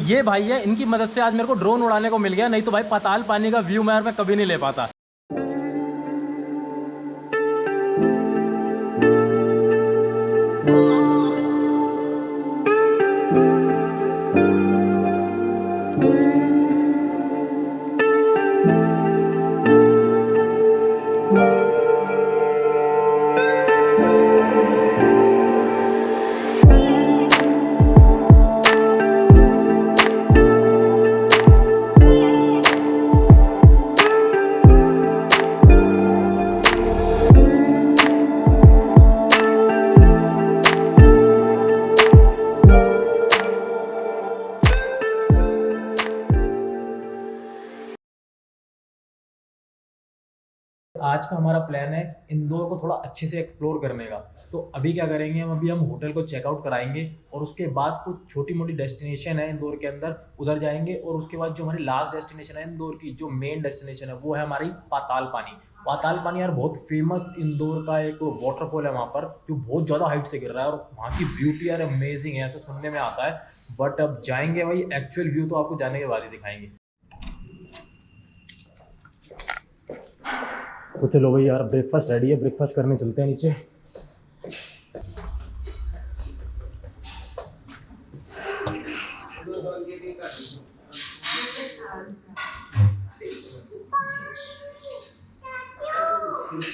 ये भाई है, इनकी मदद से आज मेरे को ड्रोन उड़ाने को मिल गया, नहीं तो भाई पाताल पानी का व्यू मैं कभी नहीं ले पाता। आज का हमारा प्लान है इंदौर को थोड़ा अच्छे से एक्सप्लोर करने का। तो अभी क्या करेंगे, हम होटल को चेकआउट कराएंगे और उसके बाद कुछ छोटी मोटी डेस्टिनेशन है इंदौर के अंदर, उधर जाएंगे। और उसके बाद जो हमारी लास्ट डेस्टिनेशन है इंदौर की, जो मेन डेस्टिनेशन है, वो है हमारी पाताल पानी। पाताल पानी यार बहुत फेमस इंदौर का एक वाटरफॉल है वहाँ पर, जो बहुत ज़्यादा हाइट से गिर रहा है और वहाँ की ब्यूटी यार अमेजिंग है, ऐसा सुनने में आता है। बट अब जाएंगे भाई, एक्चुअल व्यू तो आपको जाने के बाद ही दिखाएंगे। तो चलो भाई यार, ब्रेकफास्ट रेडी है, ब्रेकफास्ट करने चलते हैं नीचे।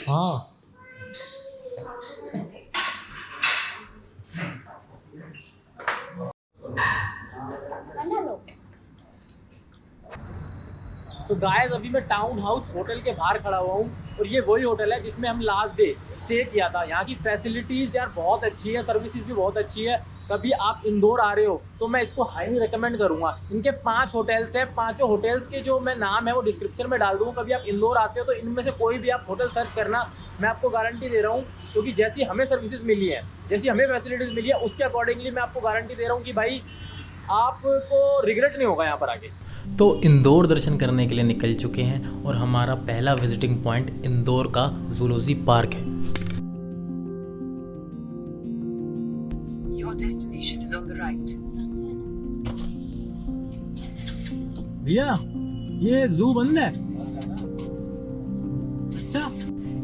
हाँ तो गाइस, अभी मैं टाउन हाउस होटल के बाहर खड़ा हुआ हूँ और ये वही होटल है जिसमें हम लास्ट डे स्टे किया था। यहाँ की फैसिलिटीज़ यार बहुत अच्छी है, सर्विसेज भी बहुत अच्छी है। कभी आप इंदौर आ रहे हो तो मैं इसको हाईली रिकमेंड करूँगा। इनके 5 होटल्स हैं, 5 होटल्स के जो मैं नाम है वो डिस्क्रिप्शन में डाल दूँगा। कभी आप इंदौर आते हो तो इनमें से कोई भी आप होटल सर्च करना, मैं आपको गारंटी दे रहा हूँ, क्योंकि जैसी हमें सर्विसेज मिली है, जैसी हमें फैसिलिटीज़ मिली है, उसके अकॉर्डिंगली मैं आपको गारंटी दे रहा हूँ कि भाई आपको रिग्रेट नहीं होगा यहाँ पर आके। तो इंदौर दर्शन करने के लिए निकल चुके हैं और हमारा पहला विजिटिंग पॉइंट इंदौर का ज़ूलॉजी पार्क है। भैया ये जू बंद है? अच्छा।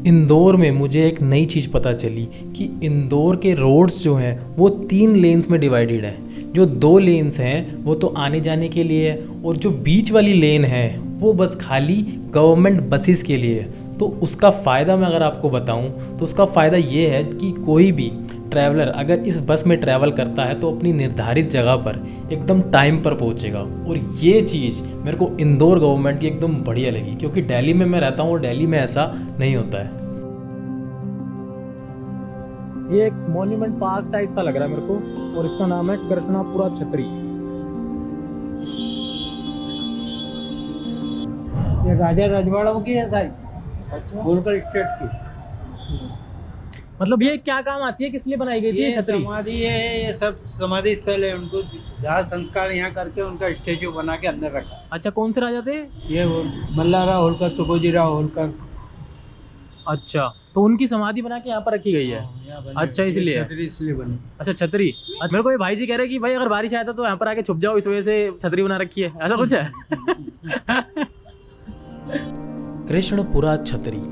इंदौर में मुझे एक नई चीज़ पता चली कि इंदौर के रोड्स जो हैं वो 3 लेन्स में डिवाइडेड है। जो 2 लेन्स हैं वो तो आने जाने के लिए है और जो बीच वाली लेन है वो बस खाली गवर्नमेंट बसेस के लिए है। तो उसका फ़ायदा मैं अगर आपको बताऊं तो उसका फ़ायदा ये है कि कोई भी ट्रैवलर अगर इस बस में ट्रैवल करता है तो अपनी निर्धारित जगह पर एकदम टाइम पर पहुंचेगा। और ये चीज़ मेरे को इंदौर गवर्नमेंट की एकदम बढ़िया लगी, क्योंकि दिल्ली में मैं रहता हूँ और दिल्ली में ऐसा नहीं होता है। ये एक मॉन्यूमेंट पार्क टाइप सा लग रहा है मेरे को और इसका नाम है कृष्णापुरा छतरी। ये राजा रजवाड़ों की है साइड, अच्छा। होलकर स्टेट की। मतलब ये क्या काम आती है, किस लिए बनाई गई थी ये छतरी? समाधि है, ये सब समाधि स्थल है। उनको दाह संस्कार यहाँ करके उनका स्टेचू बना के अंदर रखा। अच्छा, कौन से राजा थे ये मल्लाराव होलकर, तुकोजीराव होलकर। अच्छा, तो उनकी समाधि बना के यहाँ पर रखी गई है। अच्छा, इसलिए छतरी इसलिए बनी। अच्छा, छतरी। मेरे को ये भाई जी कह रहे हैं कि भाई अगर बारिश आया था तो यहाँ पर आके छुप जाओ, इस वजह से छतरी बना रखी है, ऐसा कुछ है? कृष्णपुरा छतरी,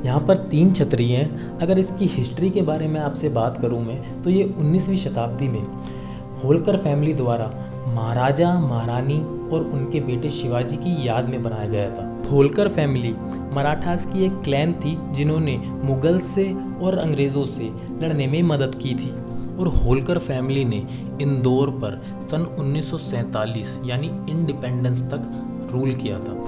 यहाँ पर 3 छतरी हैं। अगर इसकी हिस्ट्री के बारे में आपसे बात करूँ मैं तो ये 19वीं शताब्दी में होलकर फैमिली द्वारा महाराजा महारानी और उनके बेटे शिवाजी की याद में बनाया गया था। होलकर फैमिली मराठास की एक क्लैन थी जिन्होंने मुगल से और अंग्रेज़ों से लड़ने में मदद की थी और होलकर फैमिली ने इंदौर पर सन 1947 यानी इंडिपेंडेंस तक रूल किया था।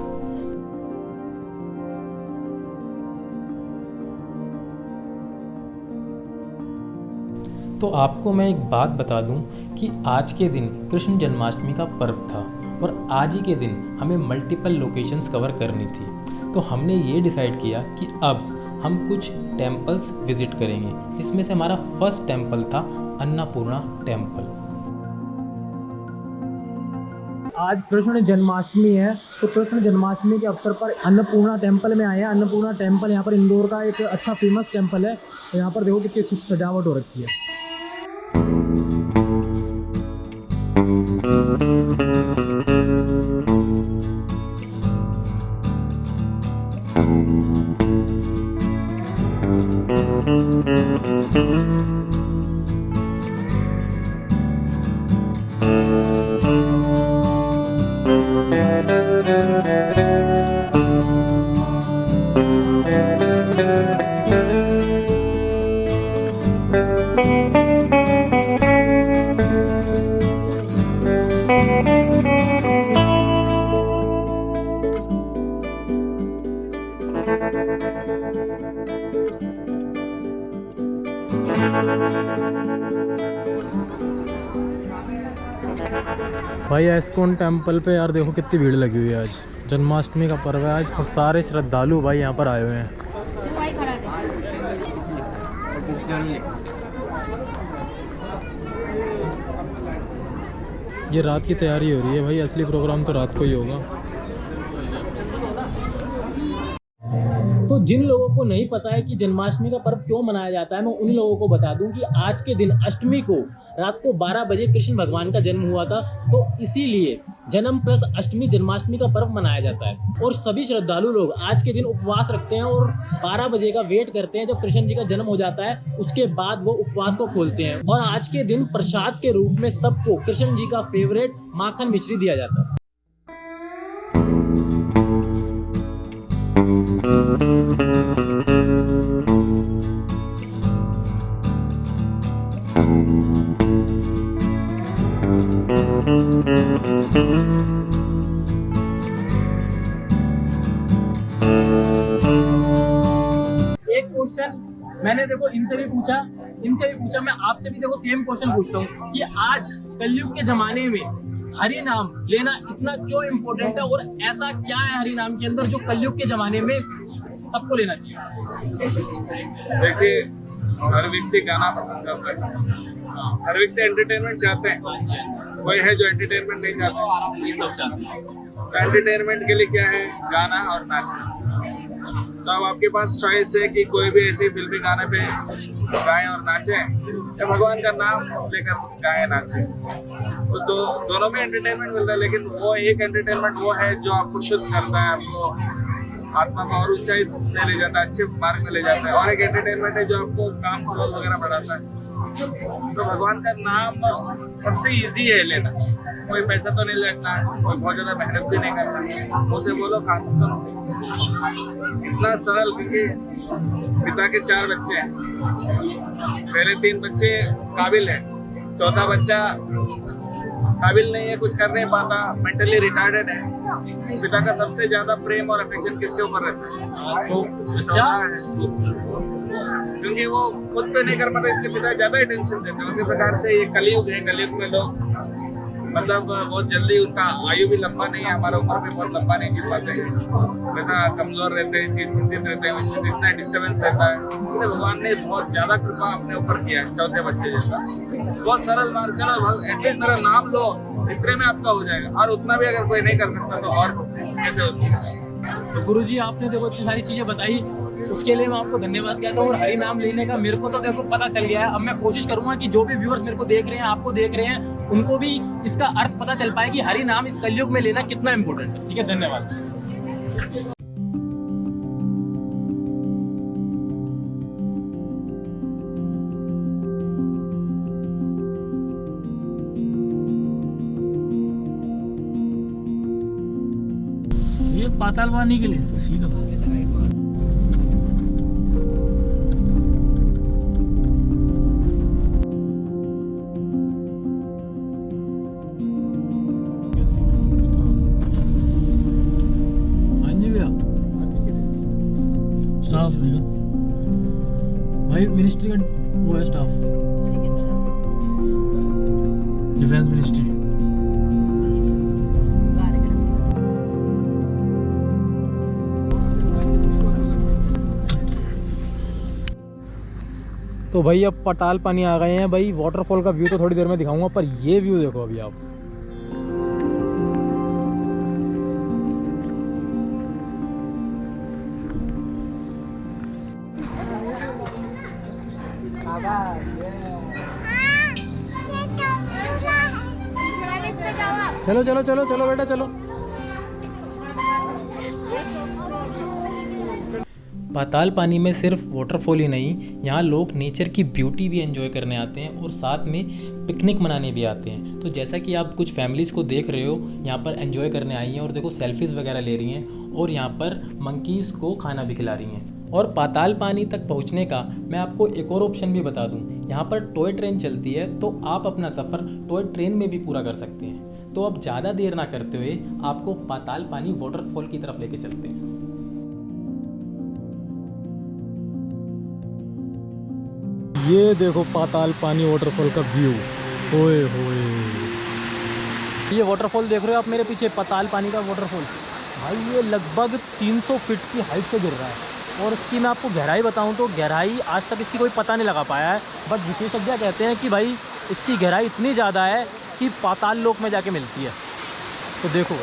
तो आपको मैं एक बात बता दूं कि आज के दिन कृष्ण जन्माष्टमी का पर्व था और आज ही के दिन हमें मल्टीपल लोकेशंस कवर करनी थी। तो हमने ये डिसाइड किया कि अब हम कुछ टेम्पल्स विजिट करेंगे, जिसमें से हमारा फर्स्ट टेम्पल था अन्नपूर्णा टेम्पल। आज कृष्ण जन्माष्टमी है, तो कृष्ण जन्माष्टमी के अवसर पर अन्नपूर्णा टेम्पल में आए हैं। अन्नपूर्णा टेम्पल यहाँ पर इंदौर का एक अच्छा फेमस टेम्पल है। तो यहाँ पर देखो कितनी अच्छी सजावट हो रखी है। ये इस्कॉन टेम्पल पे यार देखो कितनी भीड़ लगी हुई है। आज जन्माष्टमी का पर्व है आज और सारे श्रद्धालु भाई यहाँ पर आए हुए हैं। ये रात की तैयारी हो रही है भाई, असली प्रोग्राम तो रात को ही होगा। तो जिन लोगों को नहीं पता है कि जन्माष्टमी का पर्व क्यों मनाया जाता है, मैं उन लोगों को बता दूं कि आज के दिन अष्टमी को रात को 12 बजे कृष्ण भगवान का जन्म हुआ था, तो इसीलिए जन्म प्लस अष्टमी जन्माष्टमी का पर्व मनाया जाता है। और सभी श्रद्धालु लोग आज के दिन उपवास रखते हैं और 12 बजे का वेट करते हैं जब कृष्ण जी का जन्म हो जाता है, उसके बाद वो उपवास को खोलते हैं। और आज के दिन प्रसाद के रूप में सबको कृष्ण जी का फेवरेट माखन मिश्री दिया जाता है। एक क्वेश्चन मैंने देखो इनसे भी पूछा, मैं आपसे भी देखो सेम क्वेश्चन पूछता हूँ कि आज कलयुग के जमाने में हरि नाम लेना इतना क्यों इम्पोर्टेंट है, और ऐसा क्या है हरि नाम के अंदर जो कलयुग के जमाने में सबको लेना चाहिए? देखिए, हर व्यक्ति गाना पसंद करता है, हर व्यक्ति एंटरटेनमेंट चाहते हैं, कोई है जो एंटरटेनमेंट नहीं चाहता, ये सब चाहते हैं। तो एंटरटेनमेंट के लिए क्या है? गाना और नाचना। तो अब आपके पास चॉइस है कि कोई भी ऐसे फिल्मी गाने पे गाएं और नाचें या भगवान का नाम लेकर गाएं नाचें। तो दोनों में एंटरटेनमेंट मिलता है, लेकिन वो एक एंटरटेनमेंट वो है जो आपको शुद्ध करता है, आपको आत्मा को और ऊंचाई में ले जाता है, अच्छे मार्ग में ले जाता है। और एक एंटरटेनमेंट है जो आपको काम क्रोध वगैरह बढ़ाता है। तो भगवान का नाम सबसे इजी है लेना, कोई पैसा तो नहीं लगना है, कोई बहुत ज्यादा मेहनत भी नहीं करना, उसे बोलो कान से सुनो, इतना सरल। क्योंकि पिता के 4 बच्चे हैं, पहले 3 बच्चे काबिल है, चौथा बच्चा काबिल नहीं है, कुछ कर नहीं पाता, मेंटली रिटार्डेड है। पिता का सबसे ज्यादा प्रेम और अफेक्शन किसके ऊपर रहता है? तो बच्चा है, क्योंकि वो खुद पे नहीं कर पाता, इसलिए पिता ज्यादा अटेंशन देते हैं। उसी प्रकार से ये कलयुग है, कलयुग में लोग मतलब बहुत जल्दी, उनका आयु भी लंबा नहीं है, हमारा उम्र भी बहुत लंबा नहीं जी पाते हैं, वैसा कमजोर रहते हैं, चिंतित रहते हैं, उसमें इतना डिस्टर्बेंस रहता है। तो भगवान ने बहुत ज्यादा कृपा अपने ऊपर किया है, चौथे बच्चे जैसा। बहुत सरल मार्ग, चलो एटलीस्ट मेरा नाम लो, इतने में आपका हो जाएगा। और उतना भी अगर कोई नहीं कर सकता तो और कैसे होती है? तो गुरुजी आपने देखो इतनी सारी चीजें बताई, उसके लिए मैं आपको धन्यवाद कहता हूँ। और हरि नाम लेने का मेरे को तो देखो पता चल गया है। अब मैं कोशिश करूंगा कि जो भी व्यूअर्स मेरे को देख रहे हैं, आपको देख रहे हैं, उनको भी इसका अर्थ पता चल पाए कि हरि नाम इस कलयुग में लेना कितना इम्पोर्टेंट है। ठीक है, धन्यवाद। ये पाताल वाणी के लिए सीधा स्टाफ देगा भाई, मिनिस्ट्री का वो है स्टाफ, डिफेंस मिनिस्ट्री। तो भाई अब पताल पानी आ गए हैं भाई। वाटरफॉल का व्यू तो थोड़ी देर में दिखाऊंगा, पर ये व्यू देखो अभी आप। चलो चलो चलो चलो बेटा चलो। पाताल पानी में सिर्फ वाटरफॉल ही नहीं, यहाँ लोग नेचर की ब्यूटी भी एंजॉय करने आते हैं और साथ में पिकनिक मनाने भी आते हैं। तो जैसा कि आप कुछ फैमिलीज़ को देख रहे हो, यहाँ पर एंजॉय करने आई हैं और देखो सेल्फीज़ वगैरह ले रही हैं और यहाँ पर मंकीज़ को खाना भी खिला रही हैं। और पाताल पानी तक पहुँचने का मैं आपको एक और ऑप्शन भी बता दूँ, यहाँ पर टॉय ट्रेन चलती है, तो आप अपना सफ़र टॉय ट्रेन में भी पूरा कर सकते हैं। तो अब ज़्यादा देर ना करते हुए आपको पाताल पानी वाटरफॉल की तरफ लेके चलते हैं। ये देखो पाताल पानी वाटरफॉल का व्यू, ओए होए। ये वाटरफॉल देख रहे हो आप मेरे पीछे, पताल पानी का वाटरफॉल भाई, ये लगभग 300 फीट की हाइट से गिर रहा है। और इसकी मैं आपको गहराई बताऊं तो गहराई आज तक इसकी कोई पता नहीं लगा पाया है, बट विशेषज्ञ कहते हैं कि भाई इसकी गहराई इतनी ज़्यादा है कि पाताल लोक में जाके मिलती है। तो देखो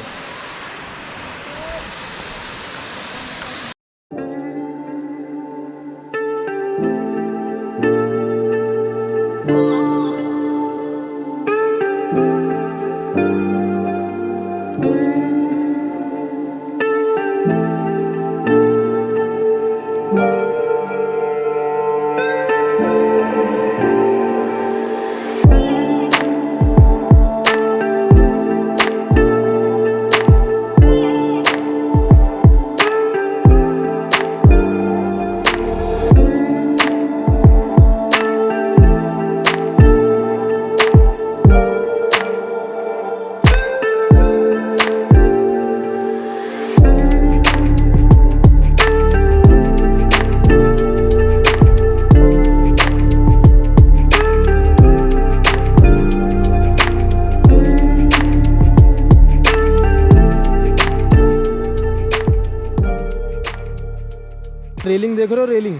रेलिंग देख रहे हो, रेलिंग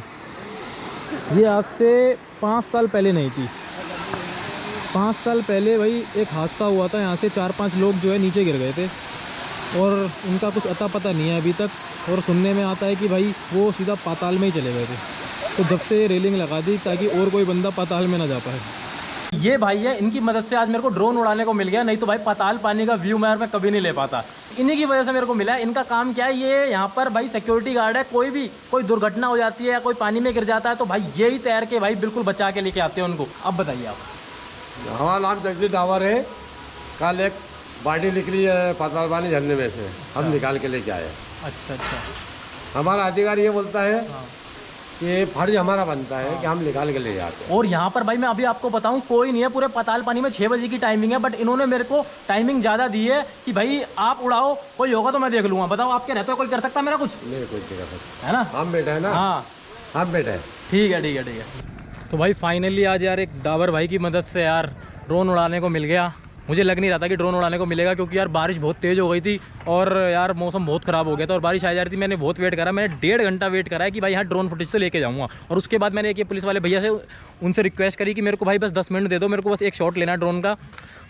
ये आज से 5 साल पहले नहीं थी। 5 साल पहले भाई एक हादसा हुआ था, यहाँ से 4-5 लोग जो है नीचे गिर गए थे और उनका कुछ अता पता नहीं है अभी तक। और सुनने में आता है कि भाई वो सीधा पाताल में ही चले गए थे। तो जब से रेलिंग लगा दी ताकि और कोई बंदा पाताल में ना जा पाए। ये भाई है, इनकी मदद से आज मेरे को ड्रोन उड़ाने को मिल गया, नहीं तो भाई पाताल पानी का व्यू मैं कभी नहीं ले पाता। इन्हीं की वजह से मेरे को मिला है। इनका काम क्या है, ये यहाँ पर भाई सिक्योरिटी गार्ड है। कोई दुर्घटना हो जाती है या कोई पानी में गिर जाता है तो भाई यही तैर के भाई बिल्कुल बचा के लेके आते हैं उनको। अब बताइए आप। हमारा नाम जगदीश डावर है। कल एक बाल्टी निकली है पाताल पानी झरने में से, हम निकाल के लेके आए। अच्छा अच्छा। हमारा अधिकारी ये बोलता है कि फर्ज हमारा बनता है कि हम निकाल के ले जाते हैं। और यहाँ पर भाई मैं अभी आपको बताऊँ, कोई नहीं है पूरे पाताल पानी में। 6 बजे की टाइमिंग है, बट इन्होंने मेरे को टाइमिंग ज़्यादा दी है कि भाई आप उड़ाओ, कोई होगा तो मैं देख लूँगा। बताओ आप क्या रहते हो, कोई कर सकता है मेरा कुछ? नहीं, कोई नहीं कर सकता है ना, हम बैठे हैं ना। हाँ हम बैठे हैं। ठीक है ठीक है ठीक है। तो भाई फाइनली आज यार एक डाबर भाई की मदद से यार ड्रोन उड़ाने को मिल गया। मुझे लग नहीं रहा था कि ड्रोन उड़ाने को मिलेगा, क्योंकि यार बारिश बहुत तेज़ हो गई थी और यार मौसम बहुत ख़राब हो गया था और बारिश आ जा रही थी। मैंने बहुत वेट करा, मैंने 1.5 घंटा वेट करा है कि भाई यहाँ ड्रोन फुटेज तो लेके जाऊँगा। और उसके बाद मैंने एक ये पुलिस वाले भैया से उनसे रिक्वेस्ट करी कि मेरे को भाई बस 10 मिनट दे दो, मेरे को बस एक शॉट लेना है ड्रोन का।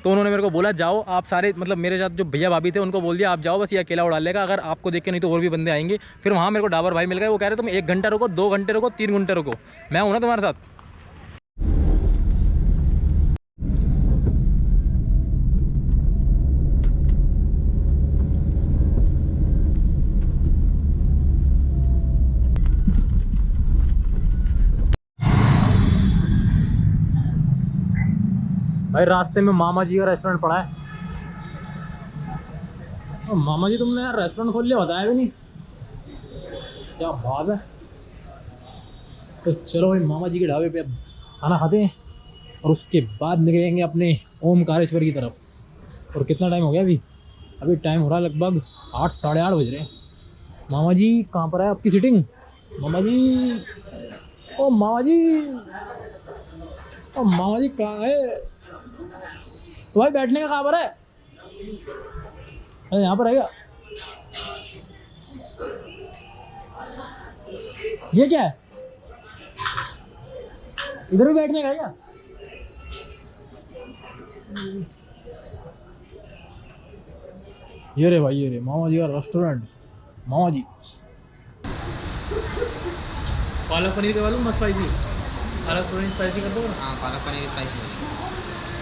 तो उन्होंने मेरे को बोला जाओ आप सारे, मतलब मेरे साथ जो भैया भाभी थे उनको बोल दिया आप जाओ, बस ये अकेला उड़ा लेगा, अगर आपको देख के नहीं तो और भी बंदे आएंगे। फिर वहाँ मेरे को डाबर भाई मिल गए, वो कह रहे तुम 1 घंटा रुको, 2 घंटे रुको, 3 घंटे रुको, मैं हूँ ना तुम्हारे साथ। भाई रास्ते में मामा जी का रेस्टोरेंट पड़ा है। मामा जी तुमने यार रेस्टोरेंट खोल लिया, बताया भी नहीं, क्या बात है। तो चलो भाई मामा जी के ढाबे पे अब खाना खाते हैं और उसके बाद निकलेंगे अपने ओमकारेश्वर की तरफ। और कितना टाइम हो गया अभी टाइम हो रहा है लगभग 8 साढ़े 8 बज रहे हैं। मामा जी कहाँ पर है आपकी सीटिंग? मामा जी, ओ मामा जी, ओ मामा जी कहाँ है? तो भाई बैठने का कहाँ पर है? अरे यहाँ पर है क्या? ये क्या है? इधर भी बैठने का है क्या? ये रे भाई, ये रे मामा जी का रेस्टोरेंट। मामा जी पालक पनीर करवा लूँ, स्पाइसी पालक पनीर स्पाइसी कर दो। हाँ, पालक पनीर स्पाइसी।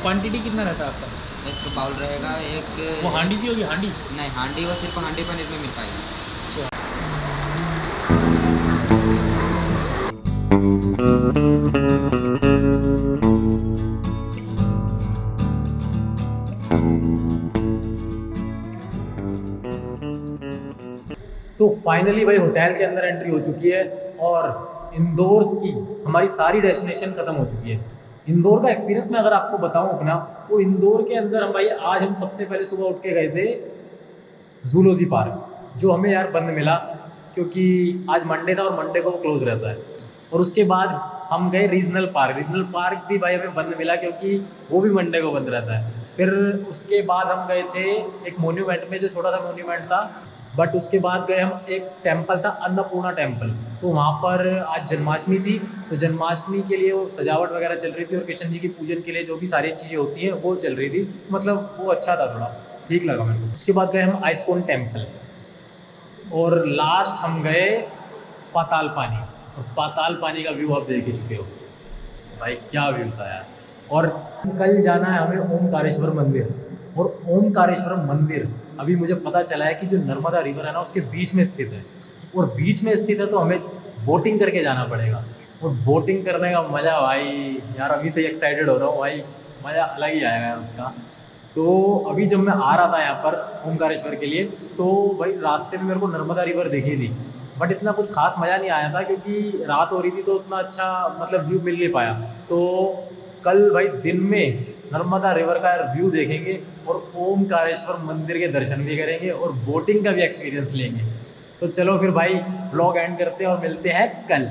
क्वांटिटी कितना रहता है आपका? एक बाउल रहेगा, एक वो हांडी सी होगी? हांडी नहीं, हांडी वो सिर्फ हांडी पनीर में मिल पाएगा। तो फाइनली भाई होटल के अंदर एंट्री हो चुकी है और इंदौर की हमारी सारी डेस्टिनेशन खत्म हो चुकी है। इंदौर का एक्सपीरियंस मैं अगर आपको बताऊं अपना, तो इंदौर के अंदर हम भाई आज हम सबसे पहले सुबह उठ के गए थे जूलॉजी पार्क, जो हमें यार बंद मिला क्योंकि आज मंडे था और मंडे को वो क्लोज रहता है। और उसके बाद हम गए रीजनल पार्क भी भाई हमें बंद मिला क्योंकि वो भी मंडे को बंद रहता है। फिर उसके बाद हम गए थे एक मोन्यूमेंट में, जो छोटा सा मोन्यूमेंट था। बट उसके बाद गए हम एक टेम्पल था, अन्नपूर्णा टेम्पल। तो वहाँ पर आज जन्माष्टमी थी, तो जन्माष्टमी के लिए वो सजावट वगैरह चल रही थी और कृष्ण जी की पूजन के लिए जो भी सारी चीज़ें होती हैं वो चल रही थी। मतलब वो अच्छा था, थोड़ा ठीक लगा मेरे को। उसके बाद गए हम आइस्कॉन टेम्पल और लास्ट हम गए पाताल पानी। और पाताल पानी का व्यू आप देख ही चुके हो भाई, क्या व्यू था यार। और कल जाना है हमें ओमकारेश्वर मंदिर। और ओमकारेश्वर मंदिर अभी मुझे पता चला है कि जो नर्मदा रिवर है ना उसके बीच में स्थित है। और बीच में स्थित है तो हमें बोटिंग करके जाना पड़ेगा। और बोटिंग करने का मज़ा भाई यार, अभी से ही एक्साइटेड हो रहा हूँ भाई, मज़ा अलग ही आएगा यार उसका। तो अभी जब मैं आ रहा था यहाँ पर ओमकारेश्वर के लिए, तो भाई रास्ते में मेरे को नर्मदा रिवर दिखी थी। बट इतना कुछ खास मज़ा नहीं आया था क्योंकि रात हो रही थी, तो उतना अच्छा मतलब व्यू मिल नहीं पाया। तो कल भाई दिन में नर्मदा रिवर का व्यू देखेंगे और ओमकारेश्वर मंदिर के दर्शन भी करेंगे और बोटिंग का भी एक्सपीरियंस लेंगे। तो चलो फिर भाई व्लॉग एंड करते हैं और मिलते हैं कल।